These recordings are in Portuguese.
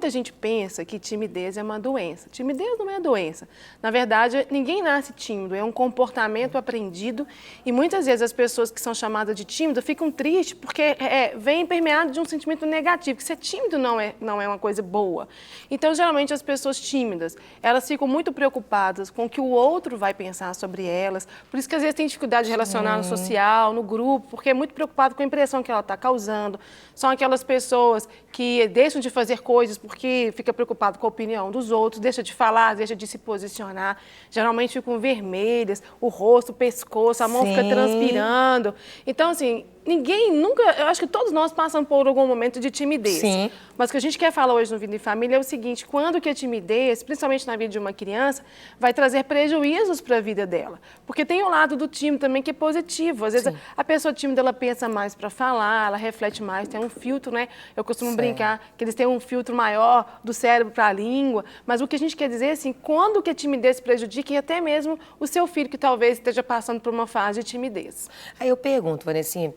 muita gente pensa que timidez é uma doença. Timidez não é doença. Na verdade, ninguém nasce tímido, é um comportamento aprendido e muitas vezes as pessoas que são chamadas de tímido ficam tristes porque vem permeado de um sentimento negativo, que ser tímido não é uma coisa boa. Então, geralmente, as pessoas tímidas, elas ficam muito preocupadas com o que o outro vai pensar sobre elas, por isso que às vezes tem dificuldade de relacionar no social, no grupo, porque é muito preocupado com a impressão que ela está causando. São aquelas pessoas que deixam de fazer coisas porque fica preocupado com a opinião dos outros, deixa de falar, deixa de se posicionar, geralmente ficam vermelhas, o rosto, o pescoço, a mão fica transpirando. Então, assim, ninguém nunca, eu acho que todos nós passamos por algum momento de timidez. Sim. Mas o que a gente quer falar hoje no Vida em Família é o seguinte, quando que a timidez, principalmente na vida de uma criança, vai trazer prejuízos para a vida dela. Porque tem o lado do tímido também que é positivo. Às vezes a pessoa tímida, ela pensa mais para falar, ela reflete mais, tem um filtro, né? Eu costumo brincar que eles têm um filtro maior do cérebro para a língua. Mas o que a gente quer dizer, assim, quando que a timidez prejudica e até mesmo o seu filho que talvez esteja passando por uma fase de timidez. Aí eu pergunto, Vanessinha,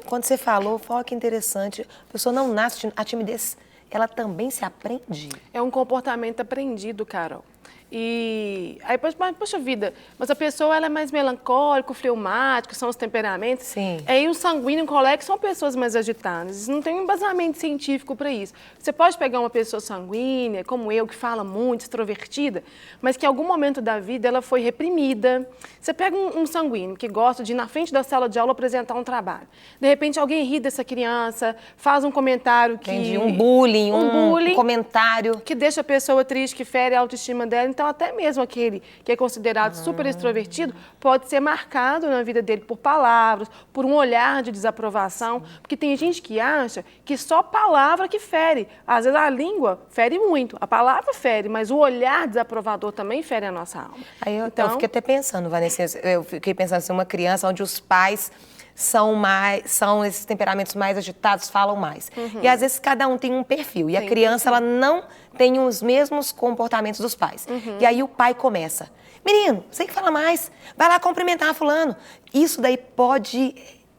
quando você falou, olha que interessante, a pessoa não nasce, a timidez, ela também se aprende? É um comportamento aprendido, Carol. E aí, poxa vida, mas a pessoa ela é mais melancólica, fleumática, são os temperamentos. Sim. Aí o sanguíneo e o colérico são pessoas mais agitadas. Não tem um embasamento científico para isso. Você pode pegar uma pessoa sanguínea, como eu, que fala muito, extrovertida, mas que em algum momento da vida ela foi reprimida. Você pega um sanguíneo que gosta de ir na frente da sala de aula apresentar um trabalho. De repente alguém ri dessa criança, faz um comentário que... Entendi, um bullying, um comentário. Que deixa a pessoa triste, que fere a autoestima dela. Então, até mesmo aquele que é considerado super extrovertido pode ser marcado na vida dele por palavras, por um olhar de desaprovação, porque tem gente que acha que só palavra que fere. Às vezes a língua fere muito, a palavra fere, mas o olhar desaprovador também fere a nossa alma. Aí eu fiquei até pensando, Vanessa, eu fiquei pensando assim, uma criança onde os pais são esses temperamentos mais agitados, falam mais. E às vezes cada um tem um perfil. E a criança, ela não tem os mesmos comportamentos dos pais. E aí o pai começa, menino, você tem que falar mais, vai lá cumprimentar fulano. Isso daí pode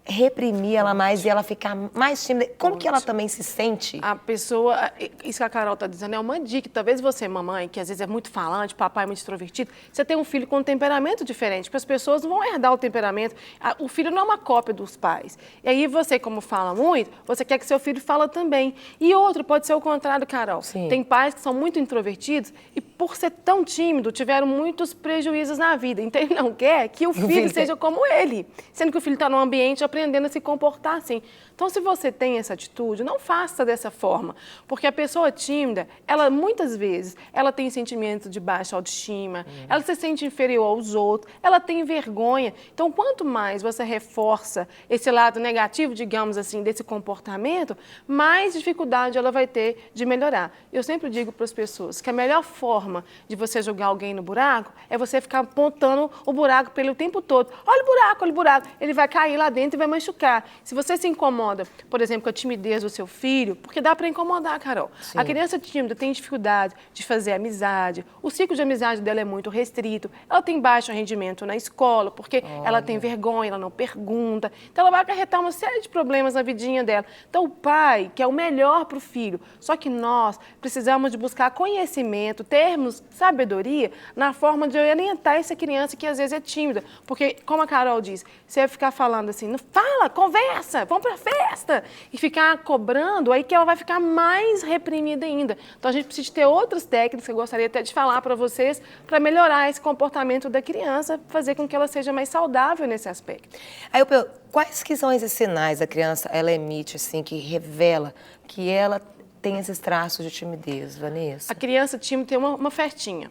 reprimir ela mais e ela ficar mais tímida. Como que ela também se sente? A pessoa, isso que a Carol está dizendo é uma dica. Talvez você, mamãe, que às vezes é muito falante, papai é muito extrovertido, você tem um filho com um temperamento diferente, porque as pessoas não vão herdar o temperamento. O filho não é uma cópia dos pais. E aí você, como fala muito, você quer que seu filho fala também. E outro, pode ser o contrário, Carol. Sim. Tem pais que são muito introvertidos e por ser tão tímido, tiveram muitos prejuízos na vida. Então ele não quer que o filho seja como ele, sendo que o filho está num ambiente aprendendo a se comportar assim. Então, se você tem essa atitude, não faça dessa forma, porque a pessoa tímida, ela muitas vezes, ela tem sentimento de baixa autoestima, ela se sente inferior aos outros, ela tem vergonha. Então, quanto mais você reforça esse lado negativo, digamos assim, desse comportamento, mais dificuldade ela vai ter de melhorar. Eu sempre digo para as pessoas que a melhor forma de você jogar alguém no buraco é você ficar apontando o buraco para ele o tempo todo. Olha o buraco, ele vai cair lá dentro e vai machucar. Se você se incomoda, por exemplo, com a timidez do seu filho, porque dá para incomodar, Carol. Sim. A criança tímida tem dificuldade de fazer amizade, o ciclo de amizade dela é muito restrito, ela tem baixo rendimento na escola, porque ela tem vergonha, ela não pergunta, então ela vai acarretar uma série de problemas na vidinha dela. Então o pai quer o melhor para o filho, só que nós precisamos de buscar conhecimento, termos sabedoria na forma de orientar essa criança que às vezes é tímida, porque como a Carol diz, você vai ficar falando assim, não fala, conversa, vamos para festa, e ficar cobrando, aí que ela vai ficar mais reprimida ainda. Então a gente precisa ter outras técnicas que eu gostaria até de falar para vocês, para melhorar esse comportamento da criança, fazer com que ela seja mais saudável nesse aspecto. Aí eu pergunto, quais que são esses sinais da criança, ela emite, assim, que revela que ela tem esses traços de timidez, Vanessa? A criança tímida tem uma festinha.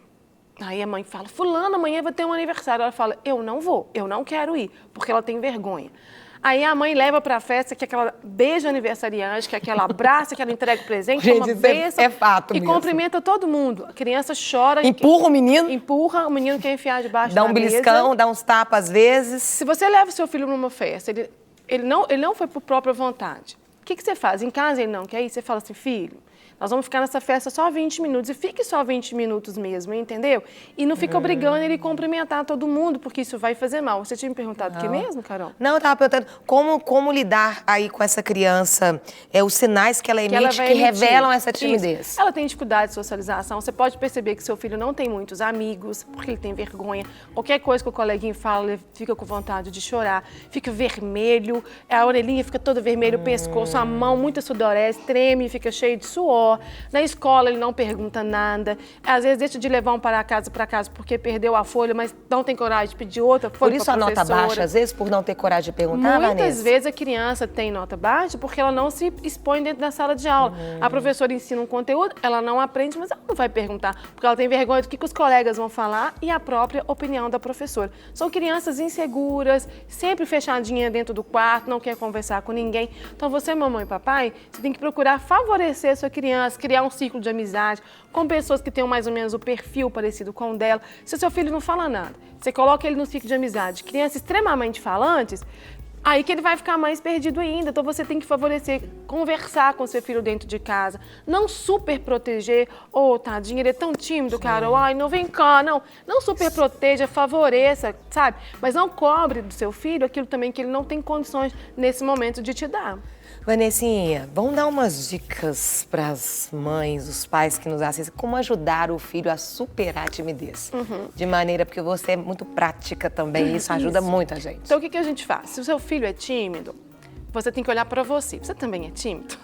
Aí a mãe fala, fulano, amanhã vai ter um aniversário. Ela fala, eu não vou, eu não quero ir, porque ela tem vergonha. Aí a mãe leva para a festa, que é aquela beija aniversariante, que é aquela abraça, que ela entrega o presente, gente, uma bênção, é fato e mesmo. Cumprimenta todo mundo. A criança chora. Empurra o menino. Empurra, o menino quer enfiar debaixo dá da um mesa. beliscão, dá uns tapas às vezes. Se você leva o seu filho numa festa, ele não foi por própria vontade. que você faz? Em casa ele não quer ir, você fala assim, filho, nós vamos ficar nessa festa só 20 minutos. E fique só 20 minutos mesmo, entendeu? E não fica obrigando ele a cumprimentar todo mundo, porque isso vai fazer mal. Você tinha me perguntado o que mesmo, Carol? Não, eu estava perguntando como lidar aí com essa criança, os sinais que ela emite que revelam essa timidez. Isso. Ela tem dificuldade de socialização. Você pode perceber que seu filho não tem muitos amigos, porque ele tem vergonha. Qualquer coisa que o coleguinha fala, ele fica com vontade de chorar. Fica vermelho, a orelhinha fica toda vermelha, o pescoço, a mão muito sudorese, treme, fica cheio de suor. Na escola ele não pergunta nada, às vezes deixa de levar um para casa porque perdeu a folha, mas não tem coragem de pedir outra folha. Por isso a nota baixa, às vezes, por não ter coragem de perguntar, Muitas vezes a criança tem nota baixa porque ela não se expõe dentro da sala de aula. A professora ensina um conteúdo, ela não aprende, mas ela não vai perguntar, porque ela tem vergonha do que os colegas vão falar e a própria opinião da professora. São crianças inseguras, sempre fechadinha dentro do quarto, não quer conversar com ninguém. Então você, mamãe e papai, você tem que procurar favorecer a sua criança, criar um ciclo de amizade com pessoas que tenham mais ou menos o perfil parecido com o dela. Se o seu filho não fala nada, você coloca ele no ciclo de amizade, crianças extremamente falantes, aí que ele vai ficar mais perdido ainda. Então você tem que favorecer, conversar com seu filho dentro de casa, não super proteger. Tadinho, ele é tão tímido, Carol, ai, não vem cá, não super proteja, favoreça, sabe? Mas não cobre do seu filho aquilo também que ele não tem condições nesse momento de te dar. Vanessinha, vamos dar umas dicas para as mães, os pais que nos assistem, como ajudar o filho a superar a timidez. De maneira, porque você é muito prática também, isso ajuda muito a gente. Então o que a gente faz? Se o seu filho é tímido, você tem que olhar para você. Você também é tímido?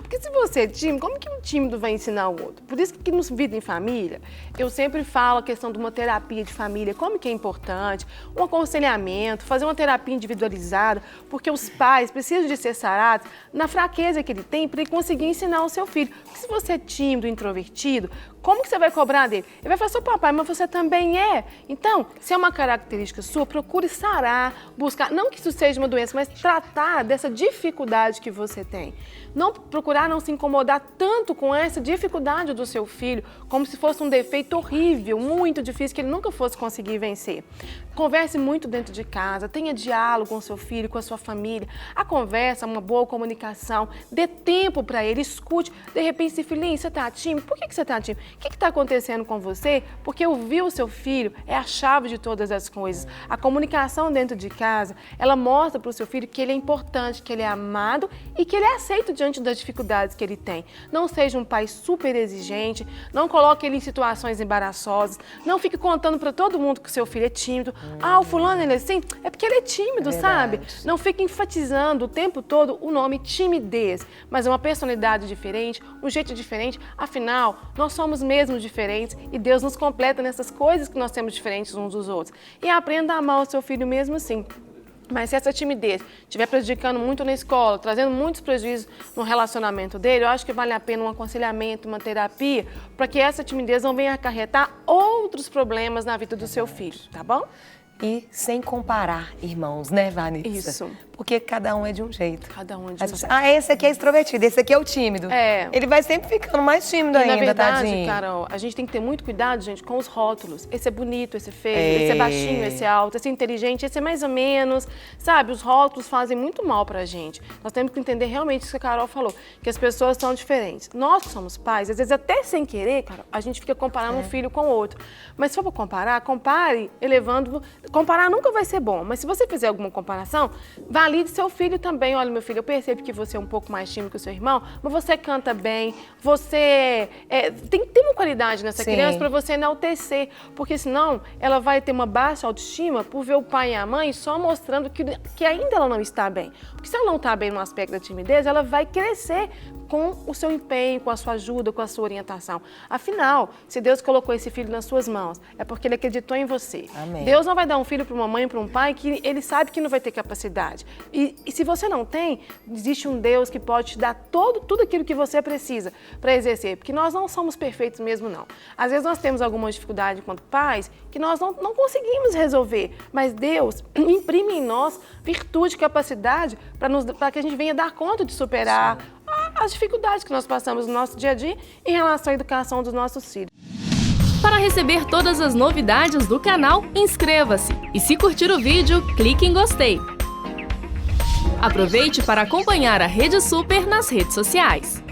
Porque se você é tímido, como que um tímido vai ensinar o outro? Por isso que no Vida em Família, eu sempre falo a questão de uma terapia de família, como que é importante, um aconselhamento, fazer uma terapia individualizada, porque os pais precisam de ser sarados na fraqueza que ele tem para ele conseguir ensinar o seu filho. Porque se você é tímido, introvertido, como que você vai cobrar dele? Ele vai falar, seu papai, mas você também é. Então, se é uma característica sua, procure sarar, buscar, não que isso seja uma doença, mas tratar dessa dificuldade que você tem. Procurar não se incomodar tanto com essa dificuldade do seu filho, como se fosse um defeito horrível, muito difícil, que ele nunca fosse conseguir vencer. Converse muito dentro de casa, tenha diálogo com o seu filho, com a sua família. A conversa, uma boa comunicação, dê tempo para ele, escute. De repente, se filhinho, você está tímido? Por que você está tímido? O que está acontecendo com você? Porque ouvir o seu filho é a chave de todas as coisas. A comunicação dentro de casa, ela mostra para o seu filho que ele é importante, que ele é amado e que ele é aceito diante das dificuldades que ele tem. Não seja um pai super exigente, não coloque ele em situações embaraçosas, não fique contando para todo mundo que o seu filho é tímido. O fulano ele é assim, é porque ele é tímido, sabe? Não fique enfatizando o tempo todo o nome timidez, mas é uma personalidade diferente, um jeito diferente. Afinal, nós somos mesmo diferentes e Deus nos completa nessas coisas que nós temos diferentes uns dos outros. E aprenda a amar o seu filho mesmo assim. Mas se essa timidez estiver prejudicando muito na escola, trazendo muitos prejuízos no relacionamento dele, eu acho que vale a pena um aconselhamento, uma terapia, para que essa timidez não venha acarretar outros problemas na vida do seu filho, tá bom? E sem comparar, irmãos, né, Vanessa? Isso. Porque cada um é de um jeito. Cada um é de um jeito. Esse aqui é extrovertido, esse aqui é o tímido. Ele vai sempre ficando mais tímido ainda, na verdade, tadinho. Carol, a gente tem que ter muito cuidado, gente, com os rótulos. Esse é bonito, esse é feio, esse é baixinho, esse é alto, esse é inteligente, esse é mais ou menos. Sabe, os rótulos fazem muito mal pra gente. Nós temos que entender realmente isso que a Carol falou, que as pessoas são diferentes. Nós que somos pais, às vezes até sem querer, Carol, a gente fica comparando um filho com o outro. Mas se for pra comparar, compare elevando. Comparar nunca vai ser bom, mas se você fizer alguma comparação, valide seu filho também. Olha, meu filho, eu percebo que você é um pouco mais tímido que o seu irmão, mas você canta bem, você tem que ter uma qualidade nessa criança para você enaltecer, porque senão ela vai ter uma baixa autoestima por ver o pai e a mãe só mostrando que ainda ela não está bem. Porque se ela não está bem no aspecto da timidez, ela vai crescer com o seu empenho, com a sua ajuda, com a sua orientação. Afinal, se Deus colocou esse filho nas suas mãos, é porque Ele acreditou em você. Amém. Deus não vai dar um filho para uma mãe, para um pai, que Ele sabe que não vai ter capacidade. E se você não tem, existe um Deus que pode te dar tudo aquilo que você precisa para exercer, porque nós não somos perfeitos mesmo, não. Às vezes nós temos alguma dificuldade enquanto pais que nós não conseguimos resolver, mas Deus imprime em nós virtude, capacidade para que a gente venha dar conta de superar as dificuldades que nós passamos no nosso dia a dia em relação à educação dos nossos filhos. Para receber todas as novidades do canal, inscreva-se. E se curtir o vídeo, clique em gostei. Aproveite para acompanhar a Rede Super nas redes sociais.